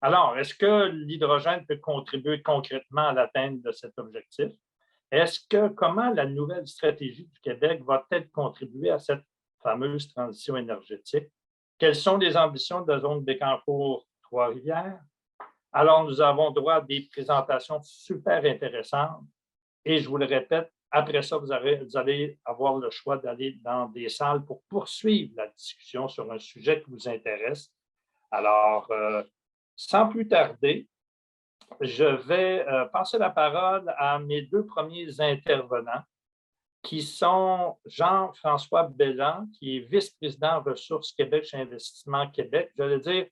Alors, est-ce que l'hydrogène peut contribuer concrètement à l'atteinte de cet objectif? Comment la nouvelle stratégie du Québec va-t-elle contribuer à cette fameuse transition énergétique? Quelles sont les ambitions de la zone Bécancour-Trois-Rivières? Alors, nous avons droit à des présentations super intéressantes et je vous le répète, après ça, vous allez avoir le choix d'aller dans des salles pour poursuivre la discussion sur un sujet qui vous intéresse. Alors, sans plus tarder, je vais passer la parole à mes deux premiers intervenants, qui sont Jean-François Belland, qui est vice-président Ressources Québec chez Investissement Québec. J'allais dire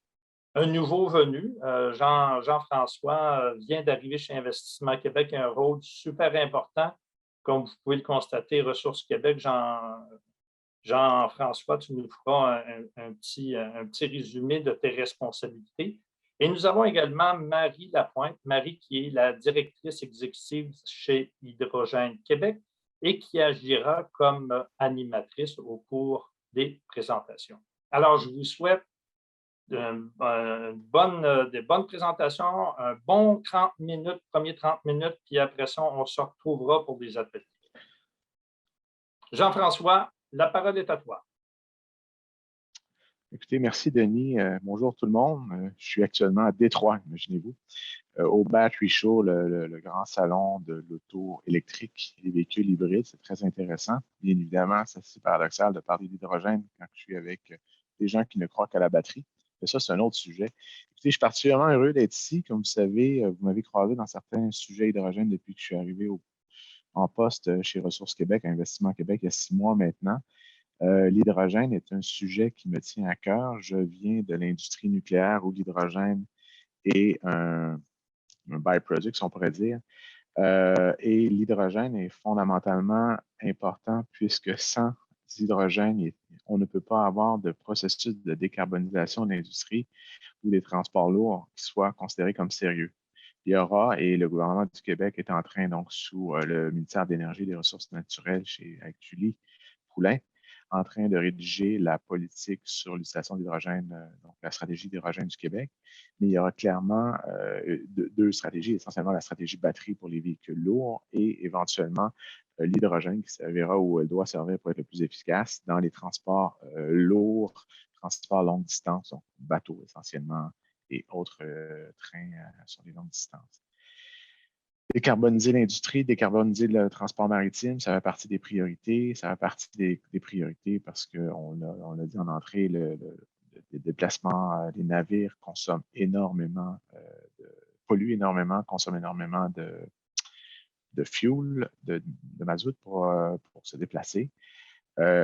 un nouveau venu. Jean-François vient d'arriver chez Investissement Québec, un rôle super important. Comme vous pouvez le constater, Ressources Québec, Jean-François, tu nous feras un petit résumé de tes responsabilités. Et nous avons également Marie Lapointe, Marie qui est la directrice exécutive chez Hydrogène Québec et qui agira comme animatrice au cours des présentations. Alors, je vous souhaite des bonnes présentations, un bon 30 minutes, premier 30 minutes, puis après ça, on se retrouvera pour des ateliers. Jean-François, la parole est à toi. Écoutez, merci Denis. Bonjour tout le monde. Je suis actuellement à Détroit, imaginez-vous, au Battery Show, le grand salon de l'auto électrique et des véhicules hybrides. C'est très intéressant. Bien évidemment, c'est assez paradoxal de parler d'hydrogène quand je suis avec des gens qui ne croient qu'à la batterie. Mais ça, c'est un autre sujet. Écoutez, je suis particulièrement heureux d'être ici. Comme vous savez, vous m'avez croisé dans certains sujets hydrogène depuis que je suis arrivé en poste chez Ressources Québec, à Investissement Québec, il y a 6 mois maintenant. L'hydrogène est un sujet qui me tient à cœur. Je viens de l'industrie nucléaire où l'hydrogène est un byproduct, si on pourrait dire. Et l'hydrogène est fondamentalement important puisque sans hydrogène, on ne peut pas avoir de processus de décarbonisation de l'industrie ou des transports lourds qui soient considérés comme sérieux. Il y aura, et le gouvernement du Québec est en train, donc sous le ministère de l'Énergie et des Ressources naturelles avec Julie Poulin, en train de rédiger la politique sur l'utilisation d'hydrogène, donc la stratégie d'hydrogène du Québec. Mais il y aura clairement deux stratégies, essentiellement la stratégie batterie pour les véhicules lourds et éventuellement l'hydrogène qui servira où elle doit servir pour être le plus efficace dans les transports lourds, transports longue distance, donc bateaux essentiellement et autres trains sur les longues distances. Décarboniser l'industrie, décarboniser le transport maritime, ça fait partie des priorités. Ça fait partie des priorités parce qu'on a dit en entrée, le déplacement des navires consomme énormément, pollue énormément, consomme énormément de fuel, de mazout pour se déplacer.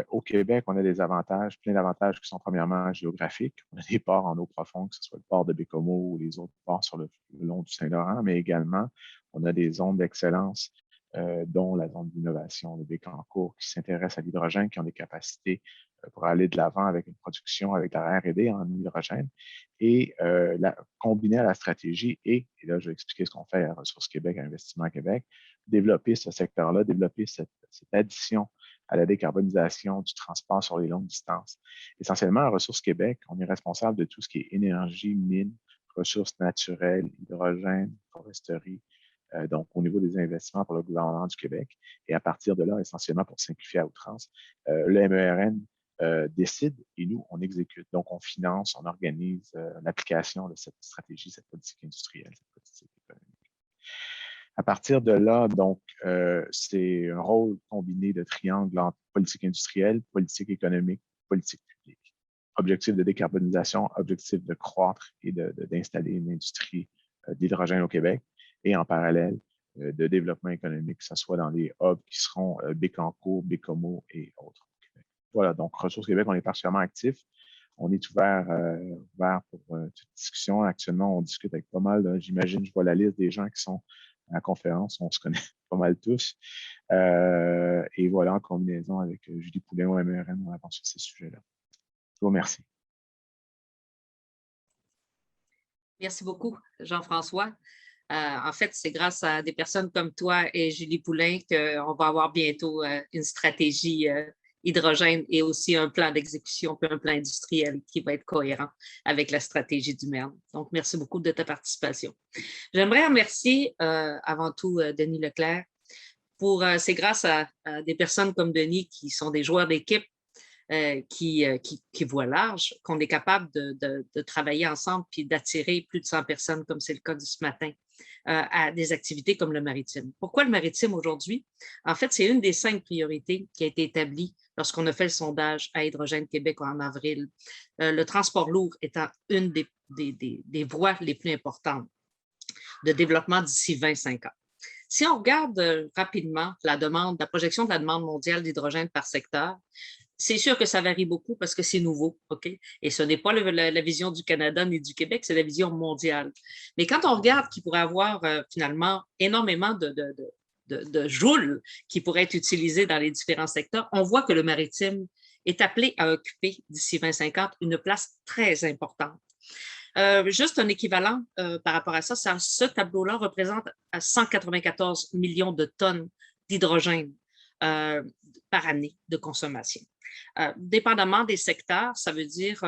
Au Québec, on a des avantages, plein d'avantages qui sont premièrement géographiques. On a des ports en eau profonde, que ce soit le port de Bécomo ou les autres ports sur le long du Saint-Laurent, mais également, on a des zones d'excellence, dont la zone d'innovation de Bécancour, qui s'intéresse à l'hydrogène, qui ont des capacités pour aller de l'avant avec une production, avec la R&D en hydrogène, et combiner à la stratégie et là, je vais expliquer ce qu'on fait à Ressources Québec, à Investissement Québec, développer ce secteur-là, développer cette addition à la décarbonisation du transport sur les longues distances. Essentiellement, à Ressources Québec, on est responsable de tout ce qui est énergie, mines, ressources naturelles, hydrogène, foresterie, donc au niveau des investissements pour le gouvernement du Québec. Et à partir de là, essentiellement pour simplifier à outrance, le MERN décide et nous, on exécute. Donc, on finance, on organise l'application de cette stratégie, cette politique industrielle, cette politique économique. À partir de là, donc, c'est un rôle combiné de triangle entre politique industrielle, politique économique, politique publique. Objectif de décarbonisation, objectif de croître et d'installer une industrie d'hydrogène au Québec. Et en parallèle, de développement économique, que ce soit dans les hubs qui seront Bécancour, Bécomo et autres au Québec. Voilà, donc Ressources Québec, on est particulièrement actif. On est ouvert pour toute discussion. Actuellement, on discute avec pas mal, j'imagine, je vois la liste des gens qui sont à la conférence, on se connaît pas mal tous. Et voilà, en combinaison avec Julie Poulin au MERN, on avance sur ces sujets-là. Je vous remercie. Merci beaucoup, Jean-François. En fait, c'est grâce à des personnes comme toi et Julie Poulin qu'on va avoir bientôt une stratégie hydrogène et aussi un plan d'exécution, puis un plan industriel qui va être cohérent avec la stratégie du MERN. Donc, merci beaucoup de ta participation. J'aimerais remercier avant tout Denis Leclerc. C'est grâce à des personnes comme Denis qui sont des joueurs d'équipe qui voient large, qu'on est capable de travailler ensemble puis d'attirer plus de 100 personnes, comme c'est le cas de ce matin, à des activités comme le maritime. Pourquoi le maritime aujourd'hui? En fait, c'est une des 5 priorités qui a été établie lorsqu'on a fait le sondage à Hydrogène Québec en avril. Le transport lourd étant une des voies les plus importantes de développement d'ici 2050. Si on regarde rapidement la projection de la demande mondiale d'hydrogène par secteur, c'est sûr que ça varie beaucoup parce que c'est nouveau, OK? Et ce n'est pas la vision du Canada ni du Québec, c'est la vision mondiale. Mais quand on regarde qu'il pourrait y avoir finalement énormément de joules qui pourraient être utilisés dans les différents secteurs, on voit que le maritime est appelé à occuper d'ici 2050 une place très importante. Juste un équivalent par rapport à ça, ce tableau-là représente 194 millions de tonnes d'hydrogène par année de consommation. Dépendamment des secteurs, ça veut dire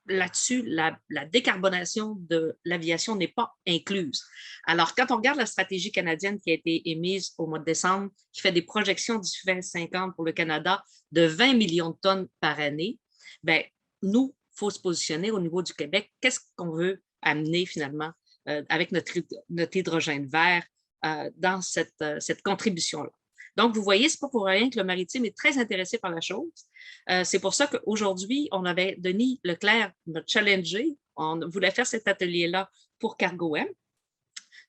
là-dessus, la décarbonation de l'aviation n'est pas incluse. Alors, quand on regarde la stratégie canadienne qui a été émise au mois de décembre, qui fait des projections d'ici 2050 pour le Canada de 20 millions de tonnes par année, bien, nous, il faut se positionner au niveau du Québec. Qu'est-ce qu'on veut amener finalement avec notre hydrogène vert dans cette contribution-là? Donc, vous voyez, ce n'est pas pour rien que le maritime est très intéressé par la chose. C'est pour ça qu'aujourd'hui, on avait Denis Leclerc m'a challengé. On voulait faire cet atelier-là pour Cargo-M.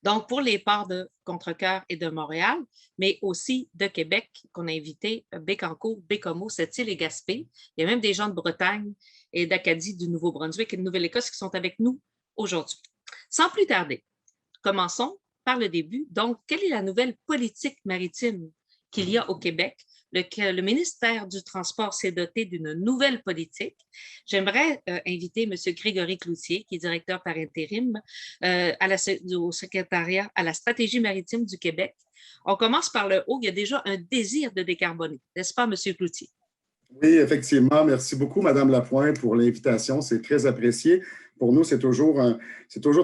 Donc, pour les ports de Contrecœur et de Montréal, mais aussi de Québec, qu'on a invité Bécancour, Bécomo, Sept-Îles et Gaspé. Il y a même des gens de Bretagne et d'Acadie, du Nouveau-Brunswick et de Nouvelle-Écosse qui sont avec nous aujourd'hui. Sans plus tarder, commençons par le début. Donc, quelle est la nouvelle politique maritime qu'il y a au Québec? Le ministère du Transport s'est doté d'une nouvelle politique. J'aimerais inviter M. Grégory Cloutier, qui est directeur par intérim au secrétariat à la stratégie maritime du Québec. On commence par le haut. Il y a déjà un désir de décarboner, n'est-ce pas, M. Cloutier? Oui, effectivement. Merci beaucoup, Mme Lapointe, pour l'invitation. C'est très apprécié. Pour nous, c'est toujours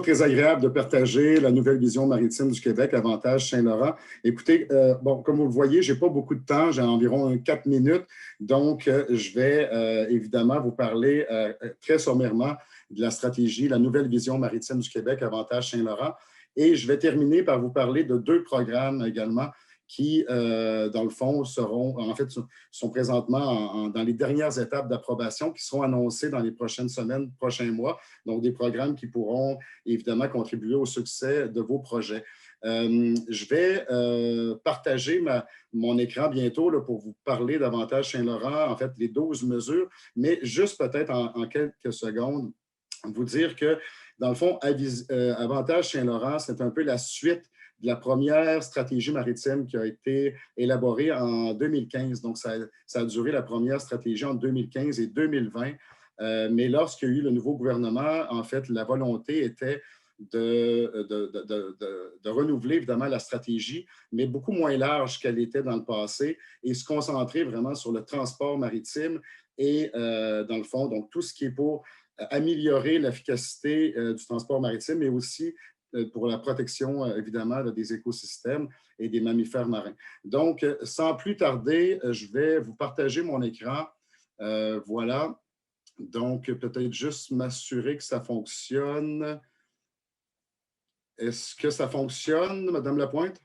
très agréable de partager la nouvelle vision maritime du Québec, Avantage Saint-Laurent. Écoutez, comme vous le voyez, je n'ai pas beaucoup de temps, j'ai environ 4 minutes, donc je vais évidemment vous parler très sommairement de la stratégie, la nouvelle vision maritime du Québec, Avantage Saint-Laurent. Et je vais terminer par vous parler de 2 programmes également qui, dans le fond, sont présentement dans les dernières étapes d'approbation qui seront annoncées dans les prochaines semaines, prochains mois. Donc, des programmes qui pourront évidemment contribuer au succès de vos projets. Je vais partager mon écran bientôt là, pour vous parler d'Avantage Saint-Laurent, en fait, les 12 mesures, mais juste peut-être en quelques secondes, vous dire que, dans le fond, Avantage Saint-Laurent, c'est un peu la suite de la première stratégie maritime qui a été élaborée en 2015. Donc, ça a duré la première stratégie en 2015 et 2020. Mais lorsqu'il y a eu le nouveau gouvernement, en fait, la volonté était de renouveler évidemment la stratégie, mais beaucoup moins large qu'elle était dans le passé et se concentrer vraiment sur le transport maritime et, dans le fond, donc tout ce qui est pour améliorer l'efficacité du transport maritime, mais aussi pour la protection, évidemment, des écosystèmes et des mammifères marins. Donc, sans plus tarder, je vais vous partager mon écran. Voilà. Donc, peut-être juste m'assurer que ça fonctionne. Est-ce que ça fonctionne, Mme Lapointe?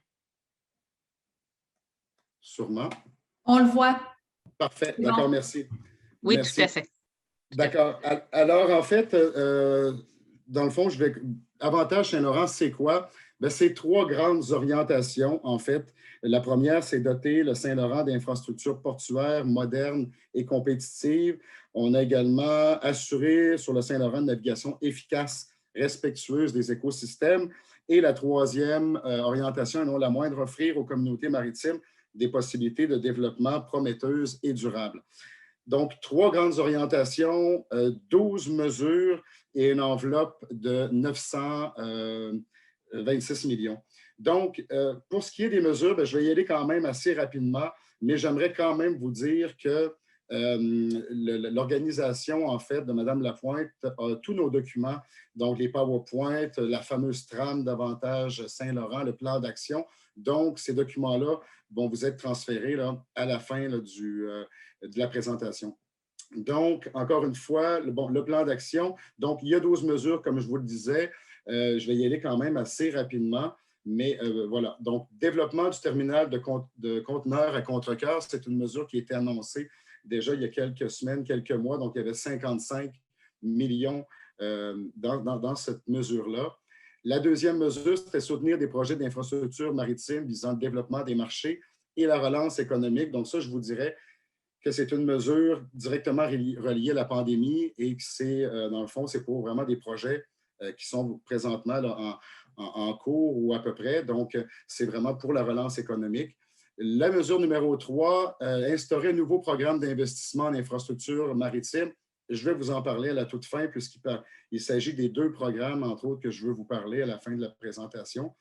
Sûrement. On le voit. Parfait. D'accord, merci. Oui, merci. Tout à fait. D'accord. Alors, en fait, dans le fond, Avantage Saint-Laurent, c'est quoi? Bien, c'est 3 grandes orientations, en fait. La première, c'est doter le Saint-Laurent d'infrastructures portuaires modernes et compétitives. On a également assuré sur le Saint-Laurent une navigation efficace, respectueuse des écosystèmes. Et la troisième orientation, et non la moindre, offrir aux communautés maritimes des possibilités de développement prometteuses et durables. Donc, 3 grandes orientations, 12 mesures et une enveloppe de 926 millions. Donc, pour ce qui est des mesures, bien, je vais y aller quand même assez rapidement. mais j'aimerais quand même vous dire que l'organisation, en fait, de Mme Lapointe a tous nos documents, donc les PowerPoint, la fameuse trame d'avantage Saint-Laurent, le plan d'action. Donc, ces documents-là vont vous être transférés là, à la fin là, de la présentation. Donc, encore une fois, le plan d'action, donc il y a 12 mesures, comme je vous le disais. Je vais y aller quand même assez rapidement. Mais voilà, donc développement du terminal de conteneurs à Contrecœur, c'est une mesure qui a été annoncée déjà il y a quelques semaines, quelques mois. Donc, il y avait 55 millions dans cette mesure-là. La deuxième mesure, c'était soutenir des projets d'infrastructure maritime visant le développement des marchés et la relance économique. Donc, ça, je vous dirais que c'est une mesure directement reliée à la pandémie et que c'est, dans le fond, c'est pour vraiment des projets qui sont présentement là, en cours ou à peu près. Donc, c'est vraiment pour la relance économique. La mesure numéro 3, instaurer un nouveau programme d'investissement en infrastructure maritime. Je vais vous en parler à la toute fin, puisqu'il s'agit des 2 programmes, entre autres, que je veux vous parler à la fin de la présentation.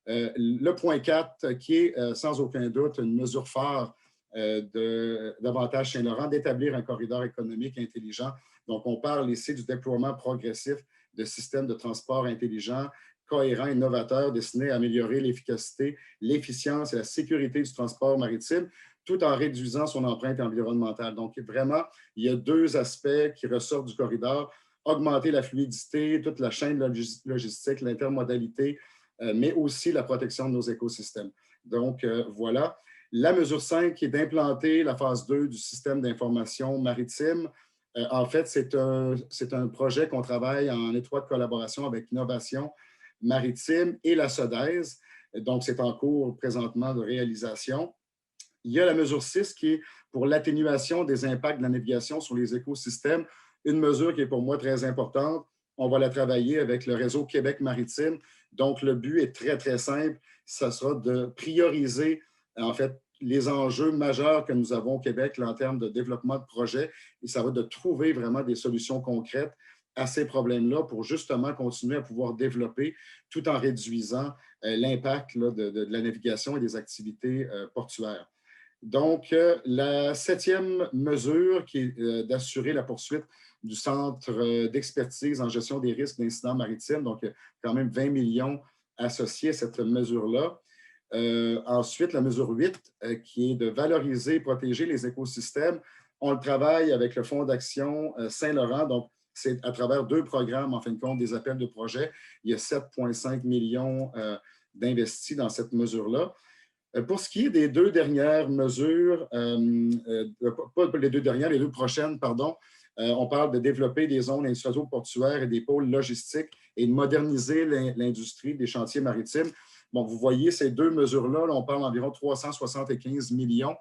Le point 4, qui est sans aucun doute une mesure phare d'Avantage Saint-Laurent, d'établir un corridor économique intelligent. Donc, on parle ici du déploiement progressif de systèmes de transport intelligents, cohérents et novateurs destinés à améliorer l'efficacité, l'efficience et la sécurité du transport maritime, tout en réduisant son empreinte environnementale. Donc, vraiment, il y a 2 aspects qui ressortent du corridor: augmenter la fluidité, toute la chaîne logistique, l'intermodalité, mais aussi la protection de nos écosystèmes. Donc, voilà. La mesure 5, qui est d'implanter la phase 2 du système d'information maritime. En fait, c'est un projet qu'on travaille en étroite collaboration avec Innovation Maritime et la SODES. Donc, c'est en cours présentement de réalisation. Il y a la mesure 6 qui est pour l'atténuation des impacts de la navigation sur les écosystèmes, une mesure qui est pour moi très importante. On va la travailler avec le réseau Québec Maritime. Donc, le but est très, très simple. Ça sera de prioriser, en fait, les enjeux majeurs que nous avons au Québec là, en termes de développement de projets. Et ça va de trouver vraiment des solutions concrètes à ces problèmes-là pour justement continuer à pouvoir développer tout en réduisant l'impact de la navigation et des activités portuaires. Donc, la 7e mesure qui est d'assurer la poursuite du Centre d'expertise en gestion des risques d'incidents maritimes. Donc, quand même 20 millions associés à cette mesure-là. Ensuite, la mesure 8, qui est de valoriser et protéger les écosystèmes. On le travaille avec le Fonds d'action Saint-Laurent. Donc, c'est à travers 2 programmes, en fin de compte, des appels de projets. Il y a 7,5 millions d'investis dans cette mesure-là. Pour ce qui est des 2 dernières mesures, pas les 2 dernières, les 2 prochaines, pardon, on parle de développer des zones industrielles portuaires et des pôles logistiques et de moderniser l'industrie des chantiers maritimes. Bon, vous voyez ces 2 mesures-là, là, on parle d'environ 375 millions.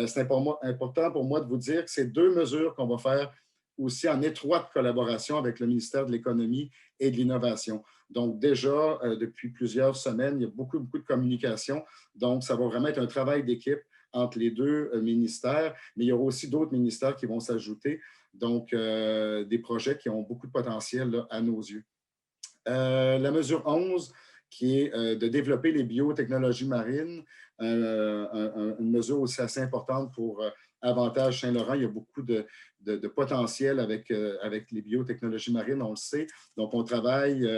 C'est important pour moi de vous dire que ces 2 mesures qu'on va faire aussi en étroite collaboration avec le ministère de l'Économie et de l'Innovation. Donc, déjà, depuis plusieurs semaines, il y a beaucoup de communication. Donc, ça va vraiment être un travail d'équipe entre les 2 ministères, mais il y aura aussi d'autres ministères qui vont s'ajouter. Donc, des projets qui ont beaucoup de potentiel là, à nos yeux. La mesure 11, qui est de développer les biotechnologies marines, une mesure aussi assez importante pour Avantage Saint-Laurent. Il y a beaucoup de potentiel avec les biotechnologies marines, on le sait. Donc, on travaille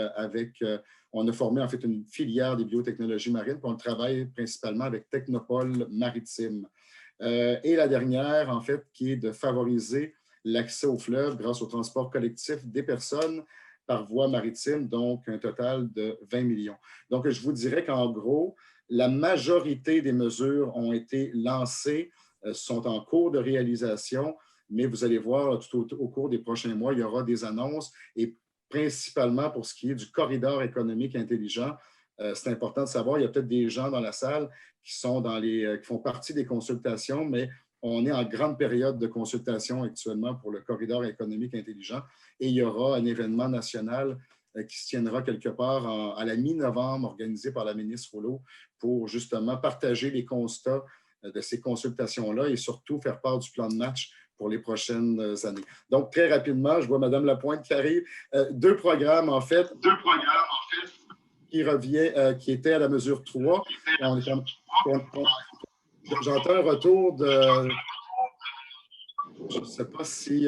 on a formé en fait une filière des biotechnologies marines, puis on travaille principalement avec Technopole Maritime. Et la dernière, en fait, qui est de favoriser l'accès au fleuve grâce au transport collectif des personnes par voie maritime, donc un total de 20 millions. Donc, je vous dirais qu'en gros, la majorité des mesures ont été lancées, sont en cours de réalisation, mais vous allez voir tout au cours des prochains mois, il y aura des annonces et principalement pour ce qui est du corridor économique intelligent. C'est important de savoir, il y a peut-être des gens dans la salle qui font partie des consultations, mais on est en grande période de consultation actuellement pour le corridor économique intelligent et il y aura un événement national qui se tiendra quelque part à la mi-novembre, organisé par la ministre Rouleau, pour justement partager les constats de ces consultations-là et surtout faire part du plan de match pour les prochaines années. Donc, très rapidement, je vois Mme Lapointe qui arrive. 2 programmes, en fait. Qui étaient à la mesure 3. J'entends un retour de... Je ne sais pas si...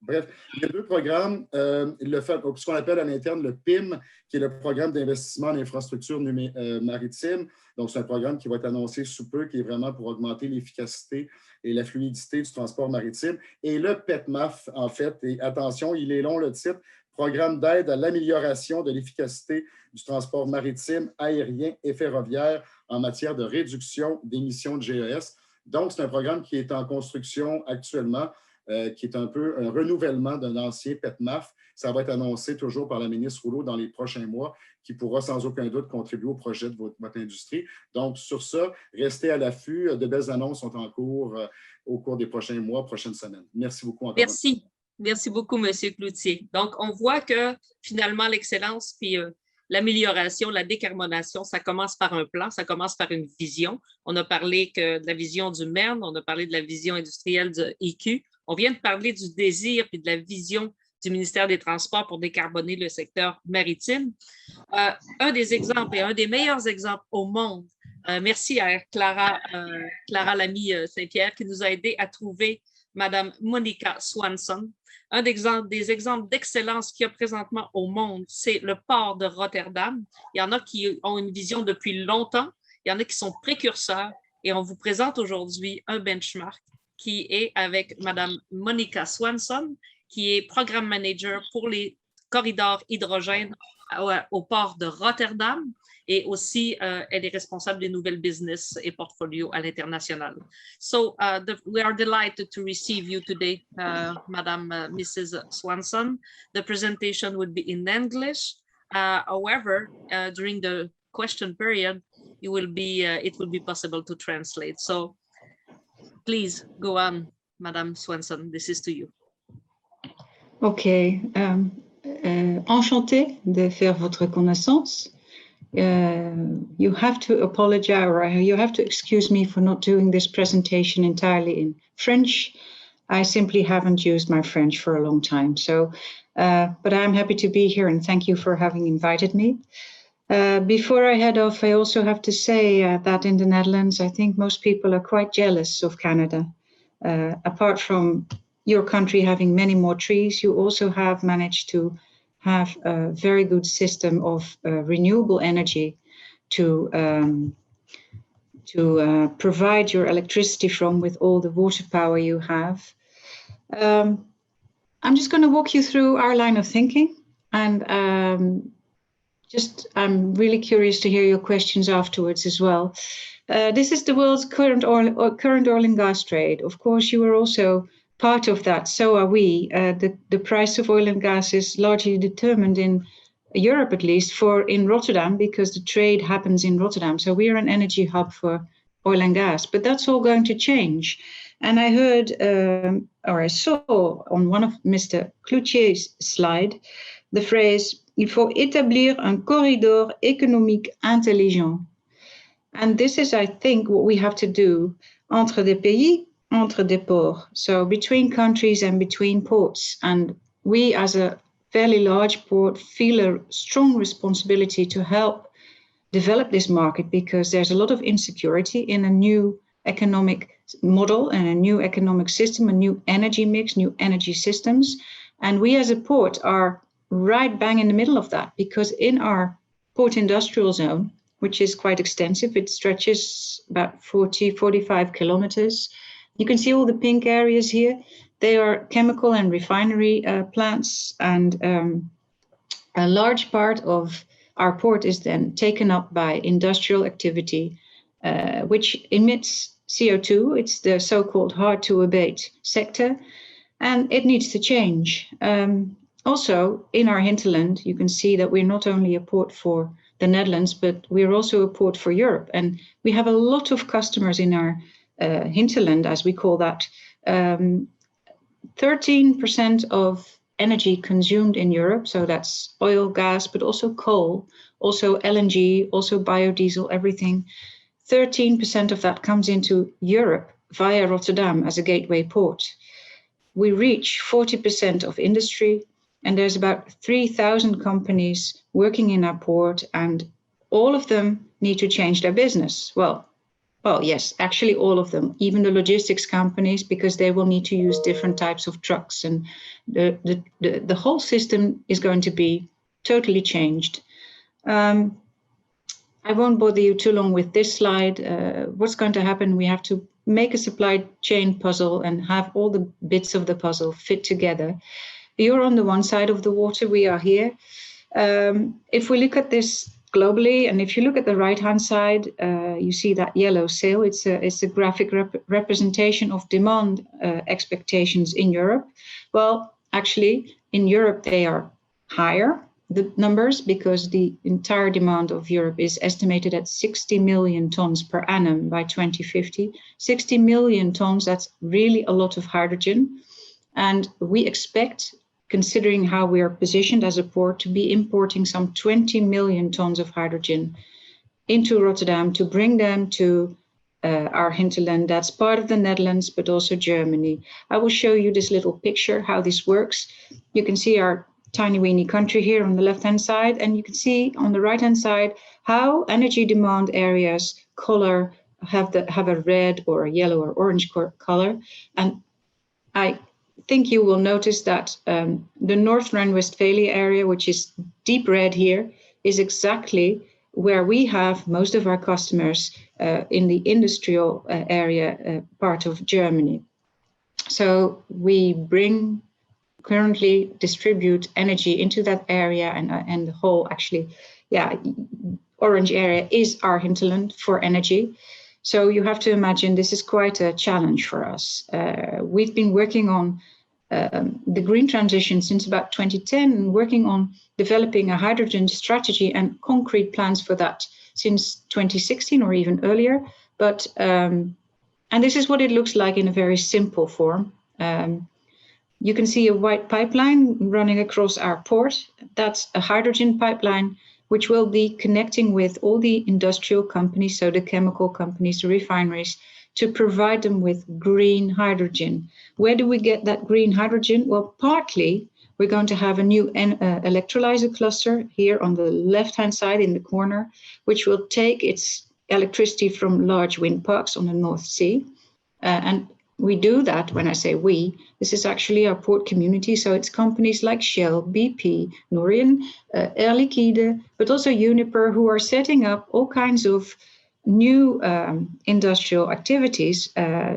bref, il y a deux programmes. Ce qu'on appelle à l'interne le PIM, qui est le programme d'investissement en infrastructures maritimes. Donc, c'est un programme qui va être annoncé sous peu, qui est vraiment pour augmenter l'efficacité et la fluidité du transport maritime. Et le PETMAF, en fait, et attention, il est long le titre, Programme d'aide à l'amélioration de l'efficacité du transport maritime, aérien et ferroviaire en matière de réduction d'émissions de GES. Donc, c'est un programme qui est en construction actuellement, qui est un peu un renouvellement d'un ancien PETMAF. Ça va être annoncé toujours par la ministre Rouleau dans les prochains mois, qui pourra sans aucun doute contribuer au projet de votre industrie. Donc, sur ça, restez à l'affût. De belles annonces sont en cours au cours des prochains mois, prochaines semaines. Merci beaucoup encore. Merci. Merci beaucoup, M. Cloutier. Donc, on voit que finalement, l'excellence puis l'amélioration, la décarbonation, ça commence par un plan, ça commence par une vision. On a parlé de la vision du MERN, on a parlé de la vision industrielle du EQ. On vient de parler du désir et de la vision du ministère des Transports pour décarboner le secteur maritime. Un des exemples et un des meilleurs exemples au monde, merci à Clara Lamy Saint-Pierre qui nous a aidé à trouver Mme Monica Swanson. Un des exemples d'excellence qu'il y a présentement au monde, c'est le port de Rotterdam. Il y en a qui ont une vision depuis longtemps, il y en a qui sont précurseurs et on vous présente aujourd'hui un benchmark qui est avec Mme Monica Swanson, qui est programme manager pour les corridors hydrogène au port de Rotterdam et aussi elle est responsable des nouvelles business et portfolio à l'international. So we are delighted to receive you today, Mrs. Swanson. The presentation would be in English. However, during the question period, it will be possible to translate. So please go on, Madame Swanson. This is to you. OK. Enchantée de faire votre connaissance. You have to apologize, or you have to excuse me for not doing this presentation entirely in French. I simply haven't used my French for a long time. So, but I'm happy to be here and thank you for having invited me. Before I head off, I also have to say that in the Netherlands, I think most people are quite jealous of Canada. Apart from your country having many more trees, you also have managed to have a very good system of renewable energy to provide your electricity from with all the water power you have. I'm just going to walk you through our line of thinking, and I'm really curious to hear your questions afterwards as well. This is the world's current oil and gas trade. Of course, you are also part of that. So are we. The price of oil and gas is largely determined in Europe, at least, in Rotterdam, because the trade happens in Rotterdam. So we are an energy hub for oil and gas. But that's all going to change. And I heard, or I saw on one of Mr. Cloutier's slide, the phrase, il faut établir un corridor économique intelligent. And this is, I think, what we have to do entre des pays, entre des ports. So between countries and between ports. And we, as a fairly large port, feel a strong responsibility to help develop this market, because there's a lot of insecurity in a new economic model and a new economic system, a new energy mix, new energy systems. And we as a port are right bang in the middle of that, because in our port industrial zone, which is quite extensive, it stretches about 45 kilometers. You can see all the pink areas here. They are chemical and refinery plants, and a large part of our port is then taken up by industrial activity, which emits CO2. It's the so-called hard-to-abate sector, and it needs to change. Also, in our hinterland, you can see that we're not only a port for the Netherlands, but we're also a port for Europe. And we have a lot of customers in our hinterland, as we call that. 13% of energy consumed in Europe, so that's oil, gas, but also coal, also LNG, also biodiesel, everything. 13% of that comes into Europe via Rotterdam as a gateway port. We reach 40% of industry, and there's about 3,000 companies working in our port, and all of them need to change their business. Well, Well, yes, actually all of them, even the logistics companies, because they will need to use different types of trucks, and the whole system is going to be totally changed. I won't bother you too long with this slide. What's going to happen? We have to make a supply chain puzzle and have all the bits of the puzzle fit together. You're on the one side of the water, we are here. If we look at this globally, and if you look at the right-hand side, you see that yellow sail. It's a graphic representation of demand expectations in Europe. Well, actually, in Europe, they are higher, the numbers, because the entire demand of Europe is estimated at 60 million tons per annum by 2050. 60 million tons, that's really a lot of hydrogen. And we expect, considering how we are positioned as a port, to be importing some 20 million tons of hydrogen into Rotterdam to bring them to our hinterland. That's part of the Netherlands, but also Germany. I will show you this little picture, how this works. You can see our tiny weeny country here on the left-hand side, and you can see on the right-hand side how energy demand areas have a red or a yellow or orange color. And I think you will notice that the North Rhine-Westphalia area, which is deep red here, is exactly where we have most of our customers in the industrial area part of Germany. So we currently distribute energy into that area, and the whole orange area is our hinterland for energy. So you have to imagine this is quite a challenge for us. We've been working on the green transition since about 2010, and working on developing a hydrogen strategy and concrete plans for that since 2016 or even earlier. But and this is what it looks like in a very simple form. You can see a white pipeline running across our port. That's a hydrogen pipeline, which will be connecting with all the industrial companies, so the chemical companies, the refineries, to provide them with green hydrogen. Where do we get that green hydrogen? Well, partly we're going to have a new electrolyzer cluster here on the left-hand side in the corner, which will take its electricity from large wind parks on the North Sea. And we do that, when I say we, this is actually our port community. So it's companies like Shell, BP, Nouryon, Air Liquide, but also Uniper, who are setting up all kinds of new industrial activities,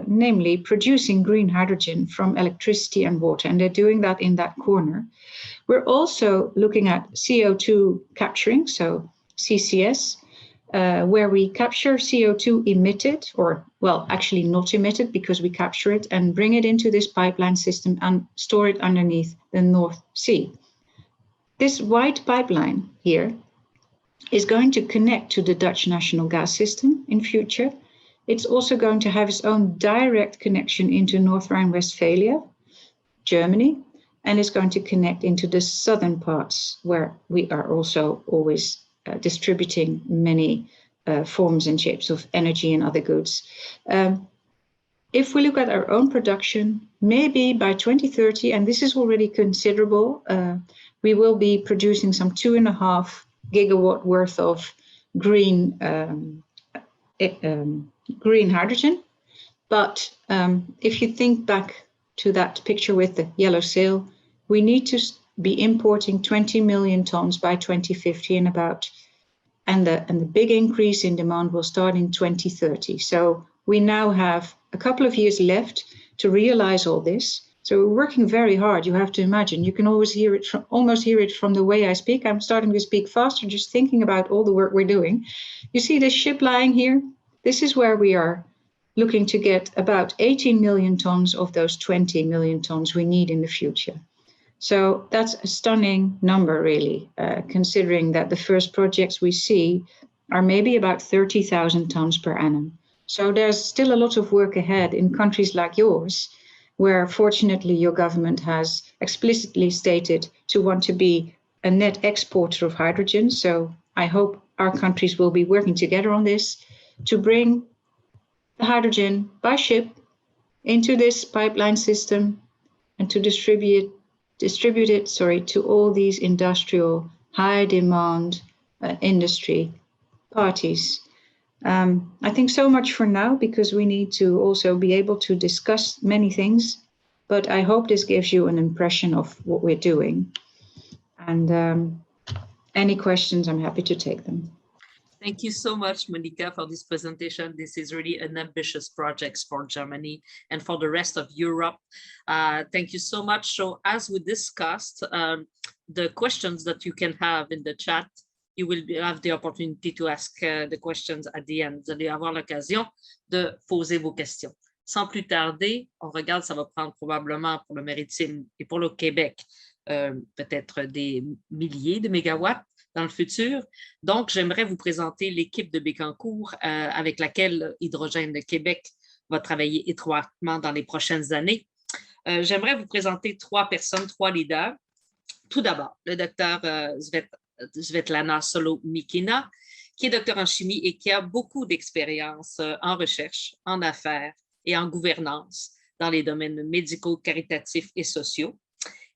namely producing green hydrogen from electricity and water. And they're doing that in that corner. We're also looking at CO2 capturing, so CCS, where we capture CO2 emitted, or well, actually not emitted because we capture it and bring it into this pipeline system and store it underneath the North Sea. This white pipeline here is going to connect to the Dutch national gas system in future. It's also going to have its own direct connection into North Rhine-Westphalia, Germany, and it's going to connect into the southern parts where we are also always distributing many forms and shapes of energy and other goods. If we look at our own production, maybe by 2030, and this is already considerable, we will be producing some 2.5 gigawatt worth of green hydrogen. But if you think back to that picture with the yellow sail, we need to be importing 20 million tons by 2050 and the big increase in demand will start in 2030. So we now have a couple of years left to realize all this. So we're working very hard. You have to imagine, you can almost hear it from the way I speak. I'm starting to speak faster, just thinking about all the work we're doing. You see this ship lying here? This is where we are looking to get about 18 million tons of those 20 million tons we need in the future. So that's a stunning number, really, considering that the first projects we see are maybe about 30,000 tons per annum. So there's still a lot of work ahead in countries like yours, where fortunately your government has explicitly stated to want to be a net exporter of hydrogen. So I hope our countries will be working together on this to bring the hydrogen by ship into this pipeline system and to distribute it to all these industrial high demand industry parties. I think so much for now, because we need to also be able to discuss many things, but I hope this gives you an impression of what we're doing. And any questions, I'm happy to take them. Thank you so much, Monica, for this presentation. This is really an ambitious project for Germany and for the rest of Europe. Thank you so much. So as we discussed, the questions that you can have in the chat, you will have the opportunity to ask the questions at the end. Vous allez avoir l'occasion de poser vos questions. Sans plus tarder, on regarde, ça va prendre probablement pour le Maritime et pour le Québec, peut-être des milliers de mégawatts dans le futur. Donc, j'aimerais vous présenter l'équipe de Bécancour avec laquelle Hydrogène de Québec va travailler étroitement dans les prochaines années. J'aimerais vous présenter 3 personnes, 3 leaders. Tout d'abord, le docteur Svetlana Solomikina, qui est docteur en chimie et qui a beaucoup d'expérience en recherche, en affaires et en gouvernance dans les domaines médicaux, caritatifs et sociaux,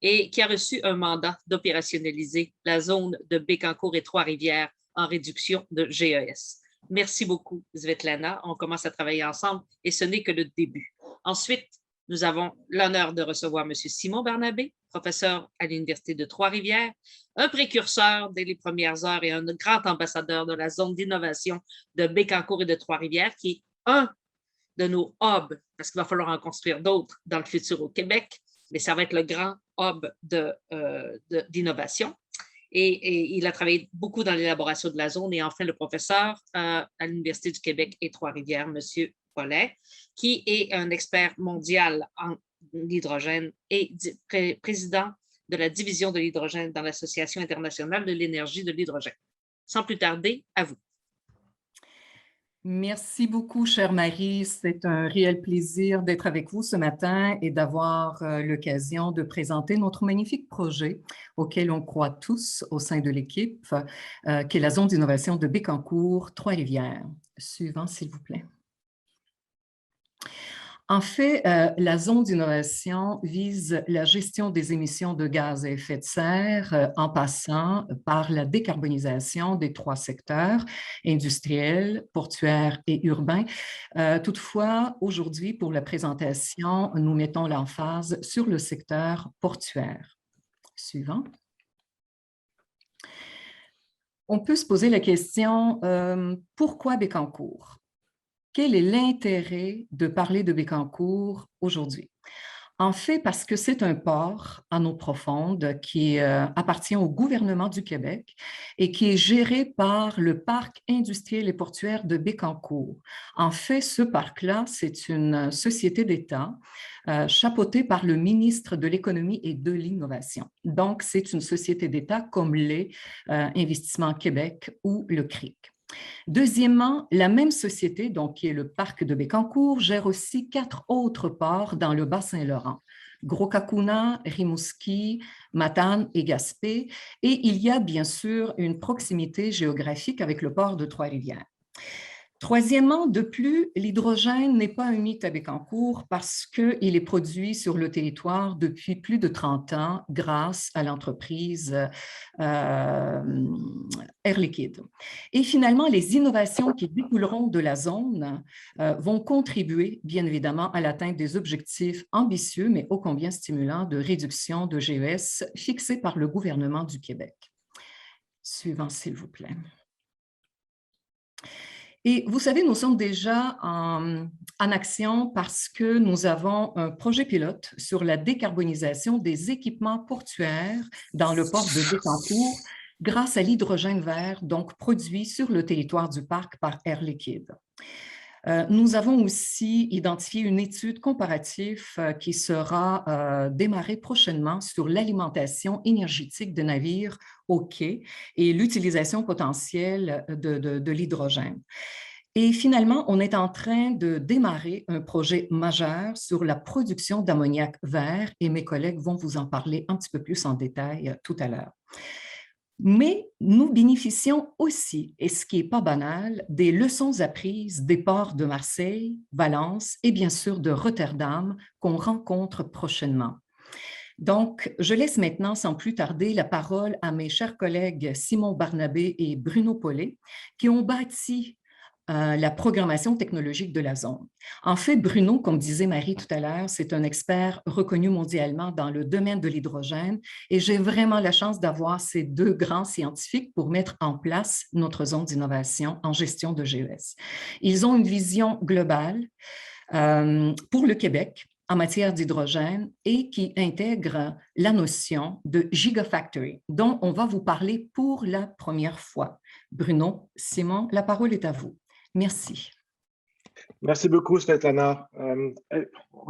et qui a reçu un mandat d'opérationnaliser la zone de Bécancour et Trois-Rivières en réduction de GES. Merci beaucoup, Svetlana. On commence à travailler ensemble et ce n'est que le début. Ensuite, nous avons l'honneur de recevoir M. Simon Barnabé, professeur à l'Université de Trois-Rivières, un précurseur dès les premières heures et un grand ambassadeur de la zone d'innovation de Bécancour et de Trois-Rivières, qui est un de nos hubs, parce qu'il va falloir en construire d'autres dans le futur au Québec, mais ça va être le grand hub d'innovation. Et il a travaillé beaucoup dans l'élaboration de la zone. Et enfin, le professeur à l'Université du Québec et Trois-Rivières, M. Paulet, qui est un expert mondial en l'hydrogène et président de la division de l'hydrogène dans l'Association internationale de l'énergie de l'hydrogène. Sans plus tarder, à vous. Merci beaucoup, chère Marie. C'est un réel plaisir d'être avec vous ce matin et d'avoir l'occasion de présenter notre magnifique projet auquel on croit tous au sein de l'équipe, qui est la zone d'innovation de Bécancour, Trois-Rivières. Suivant, s'il vous plaît. En fait, la zone d'innovation vise la gestion des émissions de gaz à effet de serre en passant par la décarbonisation des 3 secteurs, industriels, portuaires et urbains. Toutefois, aujourd'hui, pour la présentation, nous mettons l'emphase sur le secteur portuaire. Suivant. On peut se poser la question, pourquoi Bécancour? Quel est l'intérêt de parler de Bécancour aujourd'hui? En fait, parce que c'est un port en eau profonde qui appartient au gouvernement du Québec et qui est géré par le parc industriel et portuaire de Bécancour. En fait, ce parc-là, c'est une société d'État chapeautée par le ministre de l'Économie et de l'Innovation. Donc, c'est une société d'État comme l'est Investissement Québec ou le CRIC. Deuxièmement, la même société, donc qui est le parc de Bécancour, gère aussi 4 autres ports dans le Bas-Saint-Laurent, Gros-Cacouna, Rimouski, Matane et Gaspé, et il y a bien sûr une proximité géographique avec le port de Trois-Rivières. Troisièmement, de plus, l'hydrogène n'est pas un mythe à Bécancour parce qu'il est produit sur le territoire depuis plus de 30 ans grâce à l'entreprise Air Liquide. Et finalement, les innovations qui découleront de la zone vont contribuer, bien évidemment, à l'atteinte des objectifs ambitieux, mais ô combien stimulants, de réduction de GES fixés par le gouvernement du Québec. Suivant, s'il vous plaît. Et vous savez, nous sommes déjà en action parce que nous avons un projet pilote sur la décarbonisation des équipements portuaires dans le port de Bécancour grâce à l'hydrogène vert, donc produit sur le territoire du parc par Air Liquide. Nous avons aussi identifié une étude comparative qui sera démarrée prochainement sur l'alimentation énergétique de navires au quai et l'utilisation potentielle de l'hydrogène. Et finalement, on est en train de démarrer un projet majeur sur la production d'ammoniac vert et mes collègues vont vous en parler un petit peu plus en détail tout à l'heure. Mais nous bénéficions aussi, et ce qui n'est pas banal, des leçons apprises des ports de Marseille, Valence et bien sûr de Rotterdam qu'on rencontre prochainement. Donc, je laisse maintenant sans plus tarder la parole à mes chers collègues Simon Barnabé et Bruno Paulet qui ont bâti la programmation technologique de la zone. En fait, Bruno, comme disait Marie tout à l'heure, c'est un expert reconnu mondialement dans le domaine de l'hydrogène et j'ai vraiment la chance d'avoir ces deux grands scientifiques pour mettre en place notre zone d'innovation en gestion de GES. Ils ont une vision globale pour le Québec en matière d'hydrogène et qui intègre la notion de Gigafactory, dont on va vous parler pour la première fois. Bruno, Simon, la parole est à vous. Merci. Merci beaucoup, Svetlana.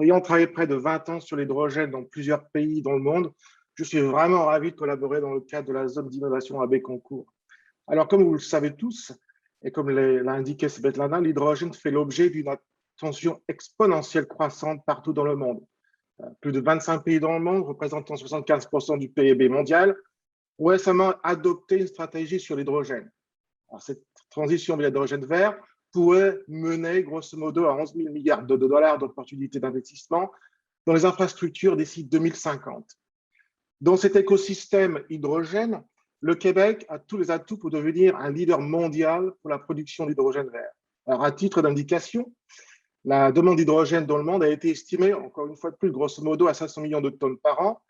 Ayant travaillé près de 20 ans sur l'hydrogène dans plusieurs pays dans le monde, je suis vraiment ravi de collaborer dans le cadre de la zone d'innovation à Bécancour. Alors, comme vous le savez tous, et comme l'a indiqué Svetlana, l'hydrogène fait l'objet d'une attention exponentielle croissante partout dans le monde. Plus de 25 pays dans le monde, représentant 75% du PIB mondial, ont récemment adopté une stratégie sur l'hydrogène. Cette transition vers l'hydrogène vert pourrait mener grosso modo à 11 000 milliards de dollars d'opportunités d'investissement dans les infrastructures d'ici 2050. Dans cet écosystème hydrogène, le Québec a tous les atouts pour devenir un leader mondial pour la production d'hydrogène vert. Alors, à titre d'indication, la demande d'hydrogène dans le monde a été estimée, encore une fois de plus, grosso modo à 500 millions de tonnes par an.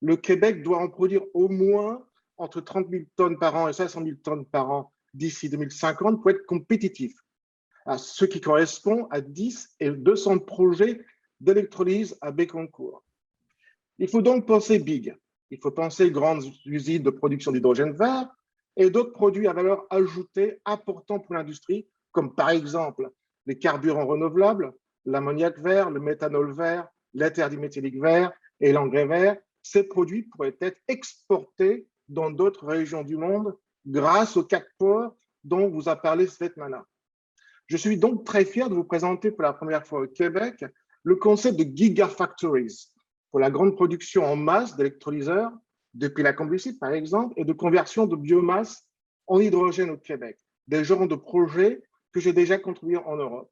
Le Québec doit en produire au moins entre 30 000 tonnes par an et 500 000 tonnes par an d'ici 2050 pour être compétitif, ce qui correspond à 10 et 200 projets d'électrolyse à Bécancour. Il faut donc penser big. Il faut penser grandes usines de production d'hydrogène vert et d'autres produits à valeur ajoutée importants pour l'industrie, comme par exemple les carburants renouvelables, l'ammoniac vert, le méthanol vert, l'éther diméthylique vert et l'engrais vert. Ces produits pourraient être exportés dans d'autres régions du monde grâce aux 4 ports dont vous a parlé Svetlana. Je suis donc très fier de vous présenter pour la première fois au Québec le concept de Gigafactories pour la grande production en masse d'électrolyseurs, depuis la combustible par exemple, et de conversion de biomasse en hydrogène au Québec, des genres de projets que j'ai déjà contribué en Europe.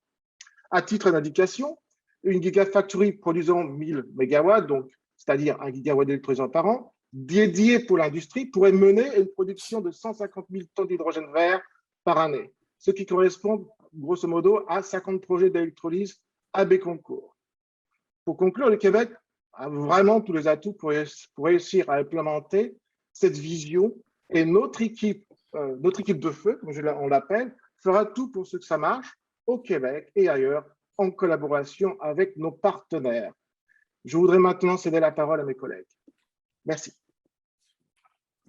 À titre d'indication, une Gigafactory produisant 1000 MW, donc c'est-à-dire 1 GW d'électrolyseurs par an, dédiée pour l'industrie, pourrait mener à une production de 150 000 tonnes d'hydrogène vert par année, ce qui correspond grosso modo à 50 projets d'électrolyse à Bécancour. Pour conclure, le Québec a vraiment tous les atouts pour réussir à implémenter cette vision et notre équipe de feu, comme on l'appelle, fera tout pour que ça marche au Québec et ailleurs en collaboration avec nos partenaires. Je voudrais maintenant céder la parole à mes collègues. Merci.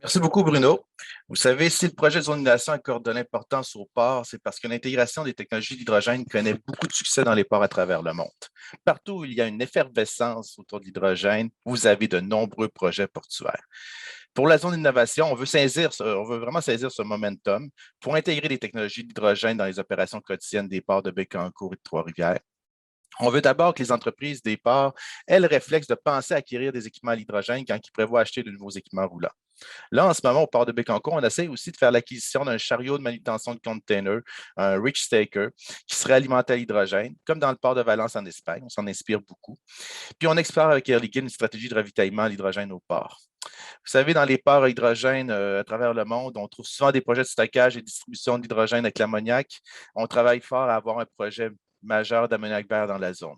Merci beaucoup, Bruno. Vous savez, si le projet de zone d'innovation accorde de l'importance aux ports, c'est parce que l'intégration des technologies d'hydrogène connaît beaucoup de succès dans les ports à travers le monde. Partout où il y a une effervescence autour de l'hydrogène, vous avez de nombreux projets portuaires. Pour la zone d'innovation, on veut vraiment saisir ce momentum pour intégrer des technologies d'hydrogène dans les opérations quotidiennes des ports de Bécancour et de Trois-Rivières. On veut d'abord que les entreprises des ports aient le réflexe de penser à acquérir des équipements à l'hydrogène quand ils prévoient acheter de nouveaux équipements roulants. Là, en ce moment, au port de Bécancour, on essaie aussi de faire l'acquisition d'un chariot de manutention de container, un Rich Staker, qui serait alimenté à l'hydrogène, comme dans le port de Valence en Espagne. On s'en inspire beaucoup. Puis, on explore avec Air Liquide une stratégie de ravitaillement à l'hydrogène au port. Vous savez, dans les ports à hydrogène à travers le monde, on trouve souvent des projets de stockage et de distribution d'hydrogène avec l'ammoniac. On travaille fort à avoir un projet majeur d'ammoniac vert dans la zone.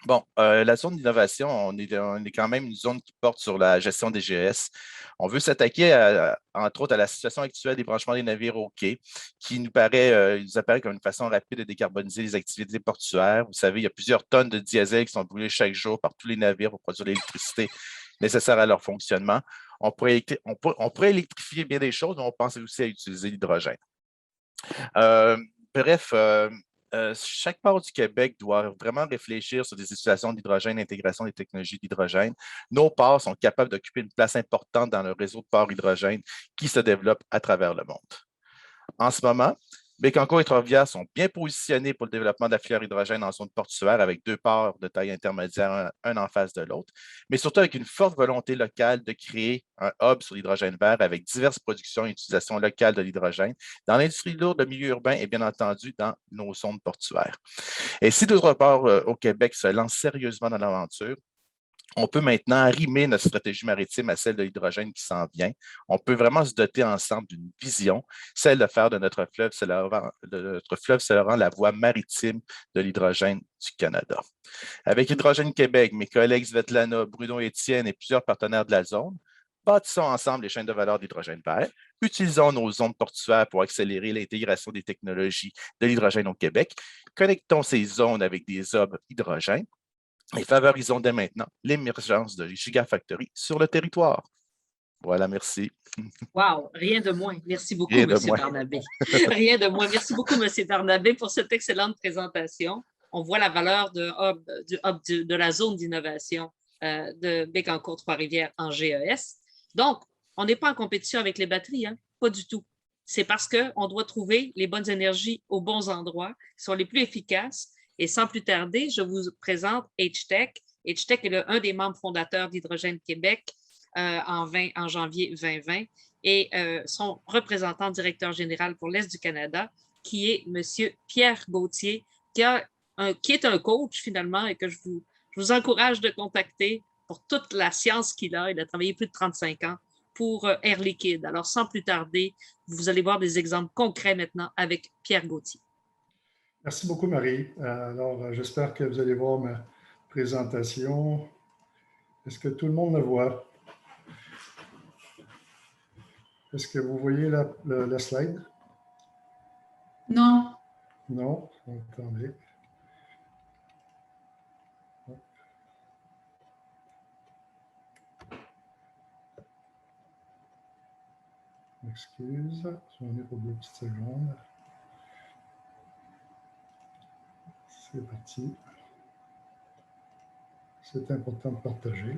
Bon, la zone d'innovation, on est quand même une zone qui porte sur la gestion des GES. On veut s'attaquer, entre autres, à la situation actuelle des branchements des navires au quai, qui nous apparaît comme une façon rapide de décarboniser les activités portuaires. Vous savez, il y a plusieurs tonnes de diesel qui sont brûlées chaque jour par tous les navires pour produire l'électricité nécessaire à leur fonctionnement. On pourrait électrifier bien des choses, mais on pense aussi à utiliser l'hydrogène. Chaque port du Québec doit vraiment réfléchir sur des situations d'hydrogène, l'intégration des technologies d'hydrogène. Nos ports sont capables d'occuper une place importante dans le réseau de ports hydrogène qui se développe à travers le monde. En ce moment, Bécancour et Trois-Rivières sont bien positionnés pour le développement de la filière hydrogène en zone portuaire avec 2 ports de taille intermédiaire, un en face de l'autre, mais surtout avec une forte volonté locale de créer un hub sur l'hydrogène vert avec diverses productions et utilisations locales de l'hydrogène dans l'industrie lourde, le milieu urbain et bien entendu dans nos zones portuaires. Et si d'autres ports au Québec se lancent sérieusement dans l'aventure, On peut maintenant arrimer notre stratégie maritime à celle de l'hydrogène qui s'en vient. On peut vraiment se doter ensemble d'une vision, celle de faire de notre fleuve Saint-Laurent la voie maritime de l'hydrogène du Canada. Avec Hydrogène Québec, mes collègues Svetlana, Bruno Etienne et plusieurs partenaires de la zone, bâtissons ensemble les chaînes de valeur d'hydrogène vert, utilisons nos zones portuaires pour accélérer l'intégration des technologies de l'hydrogène au Québec, connectons ces zones avec des hubs hydrogène et favorisons dès maintenant l'émergence de Gigafactory sur le territoire. Voilà, merci. Wow, rien de moins. Merci beaucoup, Rien de M. moins. Barnabé. Rien de moins. Merci beaucoup, M. Barnabé, pour cette excellente présentation. On voit la valeur de la zone d'innovation de Bécancour-Trois-Rivières en GES. Donc, on n'est pas en compétition avec les batteries, hein? Pas du tout. C'est parce qu'on doit trouver les bonnes énergies aux bons endroits, qui sont les plus efficaces. Et sans plus tarder, je vous présente H-Tech. H-Tech est un des membres fondateurs d'Hydrogène Québec en janvier 2020 et son représentant directeur général pour l'Est du Canada, qui est M. Pierre Gauthier, qui est un coach finalement et que je vous encourage de contacter pour toute la science qu'il a. Il a travaillé plus de 35 ans pour Air Liquide. Alors, sans plus tarder, vous allez voir des exemples concrets maintenant avec Pierre Gauthier. Merci beaucoup, Marie. Alors, j'espère que vous allez voir ma présentation. Est-ce que tout le monde le voit? Est-ce que vous voyez la slide? Non. Non? Attendez. Excuse, j'en ai pour 2 petites secondes. C'est parti. C'est important de partager.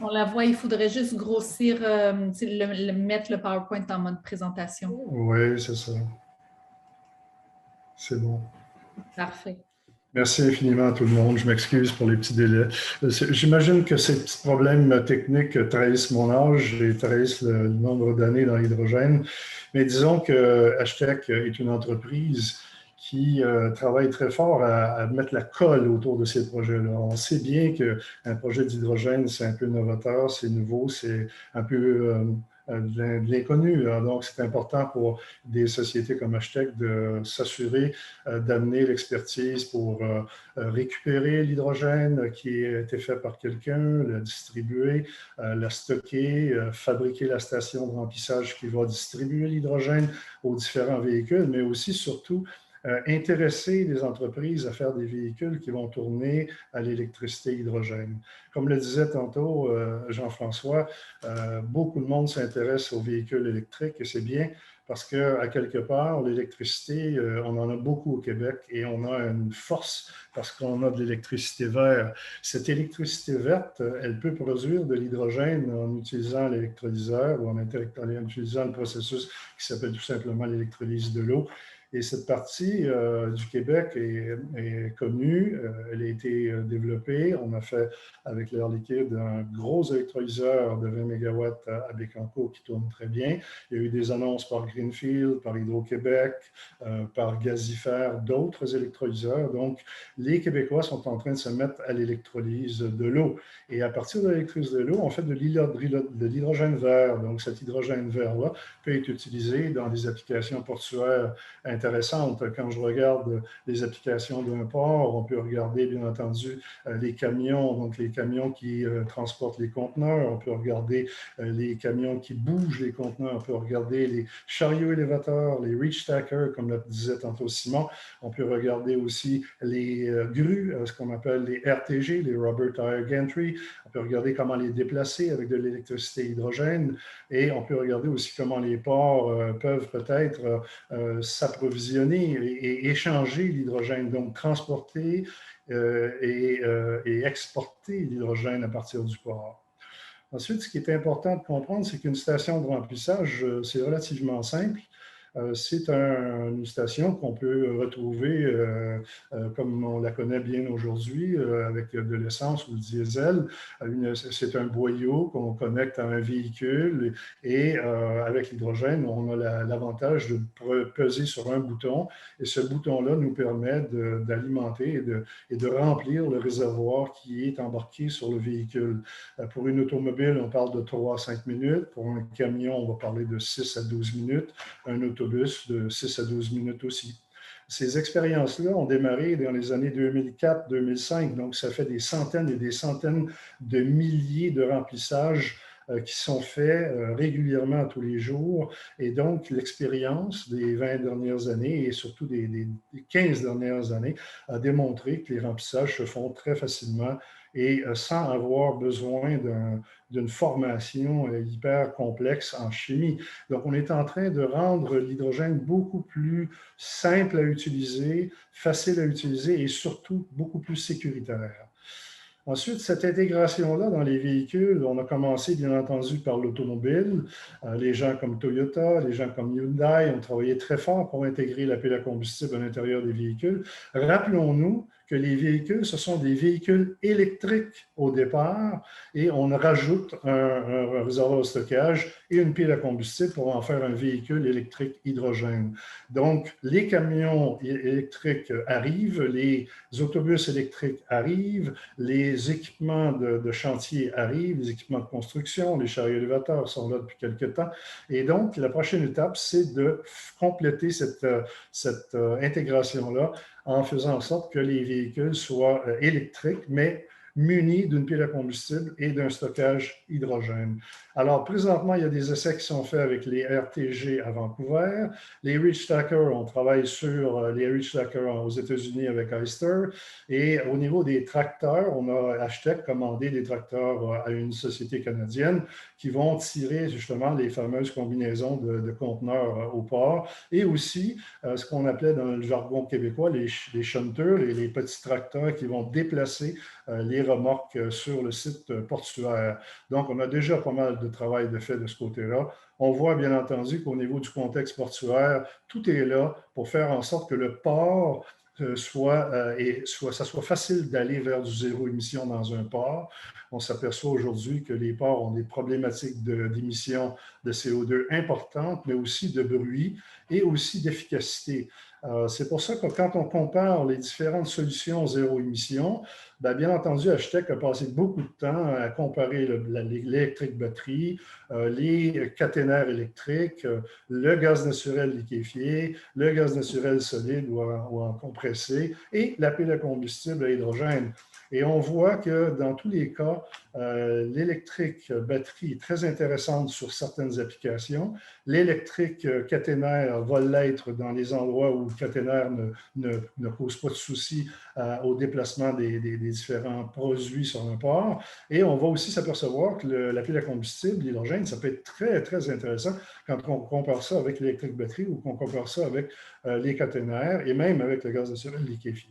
On la voit, il faudrait juste grossir, mettre le PowerPoint en mode présentation. Oui, c'est ça. C'est bon. Parfait. Merci infiniment à tout le monde. Je m'excuse pour les petits délais. J'imagine que ces petits problèmes techniques trahissent mon âge et trahissent le nombre d'années dans l'hydrogène. Mais disons que H-Tech est une entreprise qui travaille très fort à mettre la colle autour de ces projets-là. On sait bien qu'un projet d'hydrogène, c'est un peu novateur, c'est nouveau, c'est un peu de l'inconnu. Donc, c'est important pour des sociétés comme H-Tech de s'assurer d'amener l'expertise pour récupérer l'hydrogène qui a été fait par quelqu'un, le distribuer, la stocker, fabriquer la station de remplissage qui va distribuer l'hydrogène aux différents véhicules, mais aussi, surtout, intéresser les entreprises à faire des véhicules qui vont tourner à l'électricité hydrogène. Comme le disait tantôt Jean-François, beaucoup de monde s'intéresse aux véhicules électriques et c'est bien parce qu'à quelque part, l'électricité, on en a beaucoup au Québec et on a une force parce qu'on a de l'électricité verte. Cette électricité verte, elle peut produire de l'hydrogène en utilisant l'électrolyseur ou en utilisant le processus qui s'appelle tout simplement l'électrolyse de l'eau. Et cette partie du Québec est connue, elle a été développée. On a fait avec l'Air Liquide un gros électrolyseur de 20 MW à Bécancour qui tourne très bien. Il y a eu des annonces par Greenfield, par Hydro-Québec, par Gazifère, d'autres électrolyseurs. Donc, les Québécois sont en train de se mettre à l'électrolyse de l'eau. Et à partir de l'électrolyse de l'eau, on fait de l'hydrogène vert. Donc, cet hydrogène vert-là peut être utilisé dans des applications portuaires intéressante. Quand je regarde les applications d'un port, on peut regarder, bien entendu, les camions, donc les camions qui transportent les conteneurs, on peut regarder les camions qui bougent les conteneurs, on peut regarder les chariots élévateurs, les reach stackers, comme le disait tantôt Simon, on peut regarder aussi les grues, ce qu'on appelle les RTG, les Rubber Tire Gantry, on peut regarder comment les déplacer avec de l'électricité hydrogène et on peut regarder aussi comment les ports peuvent peut-être s'approvisionner et échanger l'hydrogène, donc transporter et exporter l'hydrogène à partir du port. Ensuite, ce qui est important de comprendre, c'est qu'une station de remplissage, c'est relativement simple. C'est une station qu'on peut retrouver comme on la connaît bien aujourd'hui, avec de l'essence ou le diesel. C'est un boyau qu'on connecte à un véhicule et avec l'hydrogène, on a l'avantage de peser sur un bouton et ce bouton-là nous permet d'alimenter et de remplir le réservoir qui est embarqué sur le véhicule. Pour une automobile, on parle de 3 à 5 minutes. Pour un camion, on va parler de 6 à 12 minutes. Un autobus, de 6 à 12 minutes aussi. Ces expériences-là ont démarré dans les années 2004-2005, donc ça fait des centaines et des centaines de milliers de remplissages qui sont faits régulièrement tous les jours. Et donc, l'expérience des 20 dernières années et surtout des 15 dernières années a démontré que les remplissages se font très facilement et sans avoir besoin d'une formation hyper complexe en chimie. Donc, on est en train de rendre l'hydrogène beaucoup plus simple à utiliser, facile à utiliser et surtout beaucoup plus sécuritaire. Ensuite, cette intégration-là dans les véhicules, on a commencé bien entendu par l'automobile. Les gens comme Toyota, les gens comme Hyundai ont travaillé très fort pour intégrer la pile à combustible à l'intérieur des véhicules. Rappelons-nous que les véhicules, ce sont des véhicules électriques au départ et on rajoute un réservoir de stockage et une pile à combustible pour en faire un véhicule électrique hydrogène. Donc, les camions électriques arrivent, les autobus électriques arrivent, les équipements de chantier arrivent, les équipements de construction, les chariots élévateurs sont là depuis quelques temps. Et donc, la prochaine étape, c'est de compléter cette intégration-là en faisant en sorte que les véhicules soient électriques, mais munis d'une pile à combustible et d'un stockage hydrogène. Alors, présentement, il y a des essais qui sont faits avec les RTG à Vancouver. Les Reach Stacker, on travaille sur les Reach Stacker aux États-Unis avec Hyster. Et au niveau des tracteurs, on a Hashtec commandé des tracteurs à une société canadienne qui vont tirer justement les fameuses combinaisons de conteneurs au port et aussi ce qu'on appelait dans le jargon québécois les shunters, les petits tracteurs qui vont déplacer les remorques sur le site portuaire. Donc, on a déjà pas mal de travail de fait de ce côté-là. On voit bien entendu qu'au niveau du contexte portuaire, tout est là pour faire en sorte que le port ça soit facile d'aller vers du zéro émission dans un port. On s'aperçoit aujourd'hui que les ports ont des problématiques d'émissions de CO2 importantes, mais aussi de bruit et aussi d'efficacité. C'est pour ça que quand on compare les différentes solutions zéro émission, bien entendu, Hashtec a passé beaucoup de temps à comparer l'électrique batterie, les caténaires électriques, le gaz naturel liquéfié, le gaz naturel solide ou en compressé et la pile à combustible à hydrogène. Et on voit que dans tous les cas, l'électrique batterie est très intéressante sur certaines applications. L'électrique caténaire va l'être dans les endroits où le caténaire ne pose pas de soucis au déplacement des différents produits sur un port. Et on va aussi s'apercevoir que la pile à combustible, l'hydrogène, ça peut être très, très intéressant quand on compare ça avec l'électrique batterie ou qu'on compare ça avec les caténaires et même avec le gaz naturel liquéfié.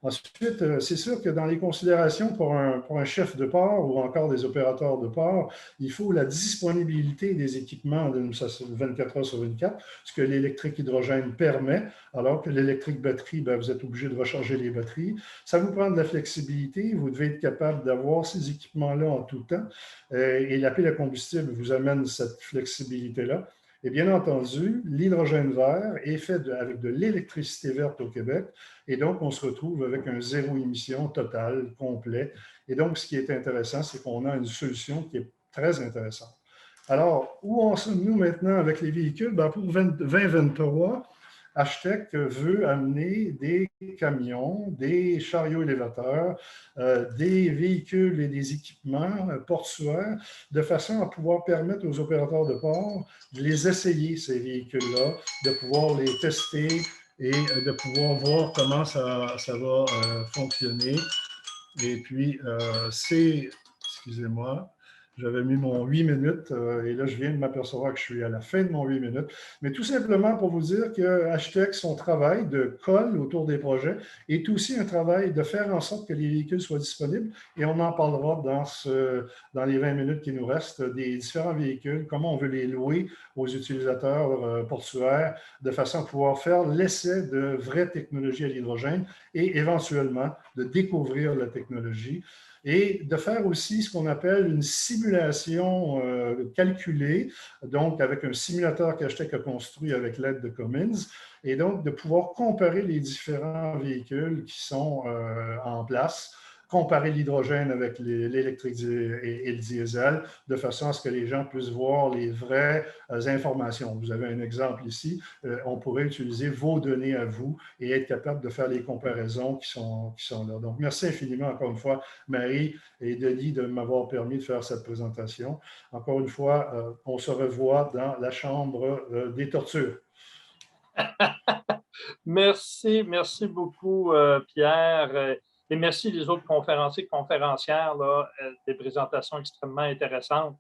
Ensuite, c'est sûr que dans les considérations pour un chef de port ou encore des opérateurs de port, il faut la disponibilité des équipements de 24 heures sur 24, ce que l'électrique hydrogène permet, alors que l'électrique batterie, vous êtes obligé de recharger les batteries. Ça vous prend de la flexibilité, vous devez être capable d'avoir ces équipements-là en tout temps, et la pile à combustible vous amène cette flexibilité-là. Et bien entendu, l'hydrogène vert est fait avec de l'électricité verte au Québec. Et donc, on se retrouve avec un zéro émission total, complet. Et donc, ce qui est intéressant, c'est qu'on a une solution qui est très intéressante. Alors, où en sommes-nous maintenant avec les véhicules? Pour 2023, Hashtec veut amener des camions, des chariots élévateurs, des véhicules et des équipements portuaires de façon à pouvoir permettre aux opérateurs de port de les essayer, ces véhicules-là, de pouvoir les tester et de pouvoir voir comment ça va fonctionner. Et puis, excusez-moi, J'avais mis mon 8 minutes et là, je viens de m'apercevoir que je suis à la fin de mon 8 minutes. Mais tout simplement pour vous dire que Hashtag, son travail de colle autour des projets est aussi un travail de faire en sorte que les véhicules soient disponibles et on en parlera dans les 20 minutes qui nous restent des différents véhicules, comment on veut les louer aux utilisateurs portuaires de façon à pouvoir faire l'essai de vraies technologies à l'hydrogène et éventuellement de découvrir la technologie et de faire aussi ce qu'on appelle une simulation calculée, donc avec un simulateur qu'Hashtag a construit avec l'aide de Cummins, et donc de pouvoir comparer les différents véhicules qui sont en place, comparer l'hydrogène avec l'électrique et le diesel, de façon à ce que les gens puissent voir les vraies informations. Vous avez un exemple ici, on pourrait utiliser vos données à vous et être capable de faire les comparaisons qui sont là. Donc, merci infiniment encore une fois, Marie et Denis, de m'avoir permis de faire cette présentation. Encore une fois, on se revoit dans la chambre des tortures. Merci beaucoup, Pierre. Et merci les autres conférenciers et conférencières, là, des présentations extrêmement intéressantes.